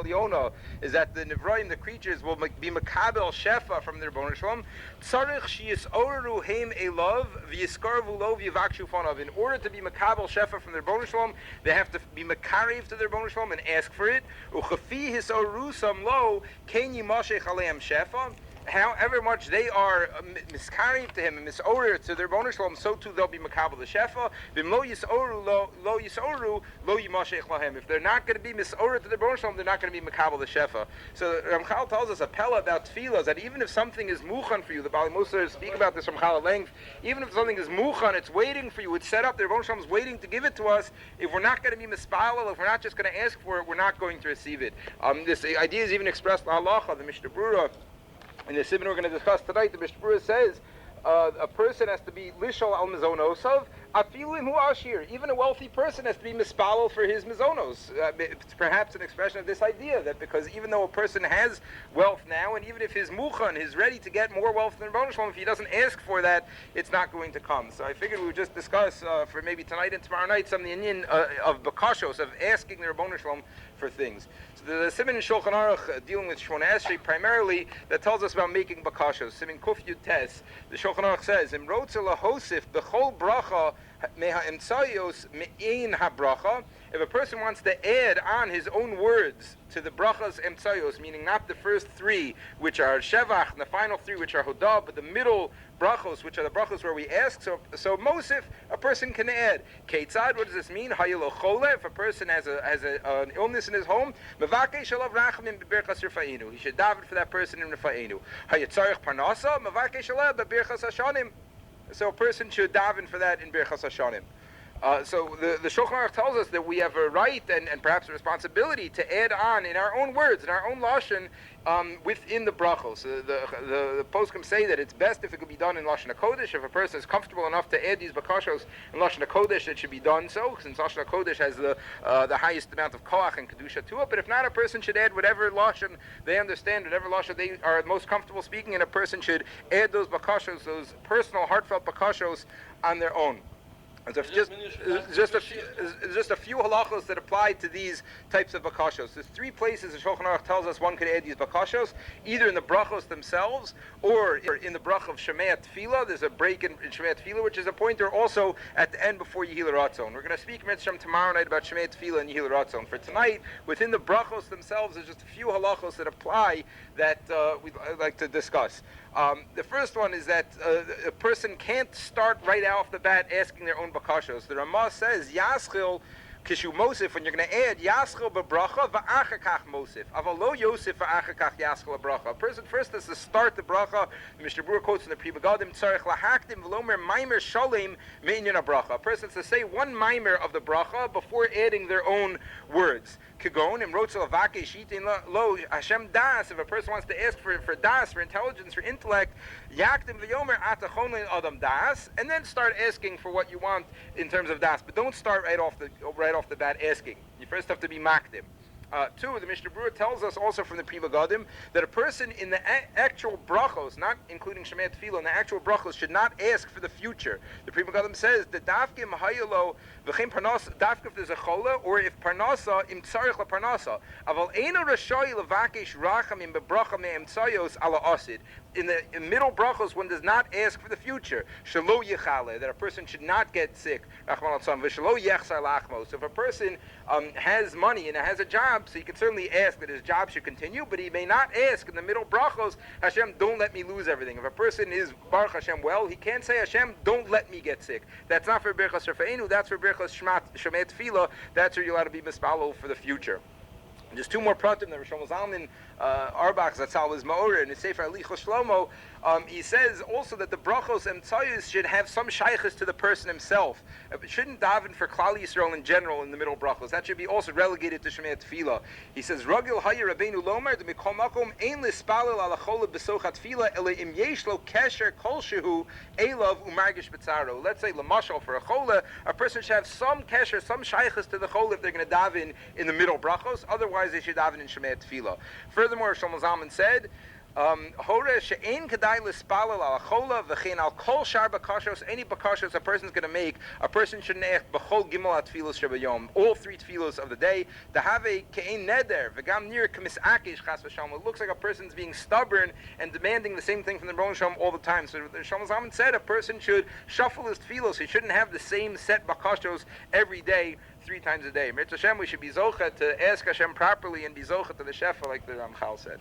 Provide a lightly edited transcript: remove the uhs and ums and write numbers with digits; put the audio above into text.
Yona is that the Nivraim, the creatures, will be Makabel Shefa from their Rebbeinu Shalom. Tzarich Shiyis Oru Heim Elov V'Yiskarvu Lo V'Yivakshu Fanav. In order to be Makabel Shefa from their Rebbeinu Shalom, they have to be Makariv to their Rebbeinu Shalom and ask for it. Uchafi His Oru Sam Lo Ken Yimashech Aleim Shefa. However much they are miskarev to him and misorder to their Rebbeinu Shalom, so too they'll be makabel the shefa. Lo yisoru lo yisoru lo yimashech lahem. If they're not going to be misorder to their Rebbeinu Shalom, they're not going to be makabel the shefa. So Ramchal tells us a pella about tefillah that even if something is muchan for you, the Bali Musa speak about this from Ramchal at length. Even if something is muchan, it's waiting for you. It's set up. The Rebbeinu Shalom is waiting to give it to us. If we're not going to be mispalel, if we're not just going to ask for it, we're not going to receive it. This idea is even expressed in halacha, the Mishnah Brura. In the Sibin we're going to discuss tonight, the Mishnah Brura says a person has to be lishol al mizonosov, afilu hu ashir. Even a wealthy person has to be mispalel for his mizonos. It's perhaps an expression of this idea that because even though a person has wealth now, and even if his muchan is ready to get more wealth than Rebbeinu Shalom, if he doesn't ask for that, it's not going to come. So I figured we would just discuss for maybe tonight and tomorrow night some of the inyan of bakashos, of asking the Rebbeinu Shalom for things. So the Siman in Shulchan Aruch dealing with Shmona Esrei primarily, that tells us about making bakashos. Siman Kuf Yud Tes, the Shulchan Aruch says, Im rotze lahosif b'chol bracha meha emtsayos me'ein habracha. If a person wants to add on his own words to the brachas emtsayos, meaning not the first three, which are shevach, and the final three, which are hodah, but the middle brachos, which are the brachos where we ask. So mosif, a person can add. Keitzad, what does this mean? Hayelo chole, if a person has an illness in his home, mevakei shalav rachamim beberchas rifa'inu. He should daven for that person in rifa'inu. Hayatzarich parnasa, mevakei shalav beberchas hashanim. So a person should daven for that in berchas hashanim. So the Shulchan Aruch tells us that we have a right and perhaps a responsibility to add on in our own words, in our own lashon, within the brachos. The poskim say that it's best if it could be done in Lashon HaKodesh. If a person is comfortable enough to add these bakashos in Lashon HaKodesh, it should be done so, since Lashon HaKodesh has the highest amount of koach and kedusha to it. But if not, a person should add whatever lashon they understand, whatever lashon they are most comfortable speaking, and a person should add those bakashos, those personal, heartfelt bakashos, on their own. Just a few halachos that apply to these types of bakashos. There's three places the Shulchan Aruch tells us one could add these bakashos, either in the brachos themselves or in the brach of Shemei Tefillah. There's a break in Shemei Tefillah, which is a pointer also at the end before Yehil Ratzon. We're going to speak Mitzvah tomorrow night about Shemei Tefillah and Yehil Ratzon. For tonight, within the brachos themselves, there's just a few halachos that apply that we'd like to discuss. The first one is that a person can't start right off the bat asking their own bakashos. The Ramah says, Yaschil Kishu Mosif, when you're going to add Yaschil b'bracha v'achakach Mosif. Aval lo Yosef v'achakach Yaschil b'bracha. A person first has to start the bracha. Mr. Brewer quotes in the Pri Begadim, Tzarech lahakdim v'lomer maimer shalim me'inyan bracha. A person has to say one maimer of the bracha before adding their own words. Kagon im rotzel avake shitin lo Hashem das. If a person wants to ask for das, for intelligence, for intellect, yakdim v'yomer atachon adam das, and then start asking for what you want in terms of das. But don't start right off the bat asking. You first have to be makdim. Two, the Mishnah Brura tells us also from the Pri Begadim that a person in the actual brachos, not including Shemei Tefillah, in the actual brachos, should not ask for the future. The Pri Begadim says that dafkim hayelo v'chem parnasa, dafkim if there's a chola, or if parnasa im tzarich la parnasa. Aval eino rashoy levakesh rachamim bebracha me'em tzayos ala asid. In the middle brachos, one does not ask for the future. Shelo yichale, that a person should not get sick. Rachman al-tzam v'shelo yechsar lachmos. If a person has money and has a job, so he can certainly ask that his job should continue, but he may not ask in the middle brachos, Hashem, don't let me lose everything. If a person is Baruch Hashem well, he can't say, Hashem, don't let me get sick. That's not for Birchas Rafa'enu, that's for Birchas Shemei Tefillah, that's where you'll have to be mispalo for the future. Just two more pratim that Rosh Zalman Arbach Zatzal is Ma'orah in his Sefer Alichos Shlomo. He says also that the brachos and tzayus should have some shaykhs to the person himself. It shouldn't daven for Klal Yisrael in general in the middle brachos. That should be also relegated to Shemei Tefillah. He says, Ragil Hayir Rabbeinu Lomer, the Mikol Makom, Ein Lispalel ala Chola B'Sochat Tefillah, Ele Im Yesh Lo Kesher Kol Shehu, Elav Umargish B'Tzaro. Let's say, Lamashal, for a Chola, a person should have some kesher, some shaykhs to the Chola if they're going to daven in the middle brachos. Otherwise, they should daven in Shemei Tefillah. Furthermore, Shlomo Zalman said, Hora she'ein kadai lispalel al chola v'chein al kol shar bakashos. Any bakashos a person's going to make, a person should neich b'chol gimel atfilos shabayom, all 3 tefillos of the day. To have a ke'ein neder v'gam nir k'misakish chas v'shalom. It looks like a person's being stubborn and demanding the same thing from the Rebbeinu Shalom all the time. So the Shalom Zalman said a person should shuffle his tefillos. He shouldn't have the same set bakashos every day, 3 times a day. Mirz Hashem, we should be zocha to ask Hashem properly and be zocha to the shefa, like the Ramchal said.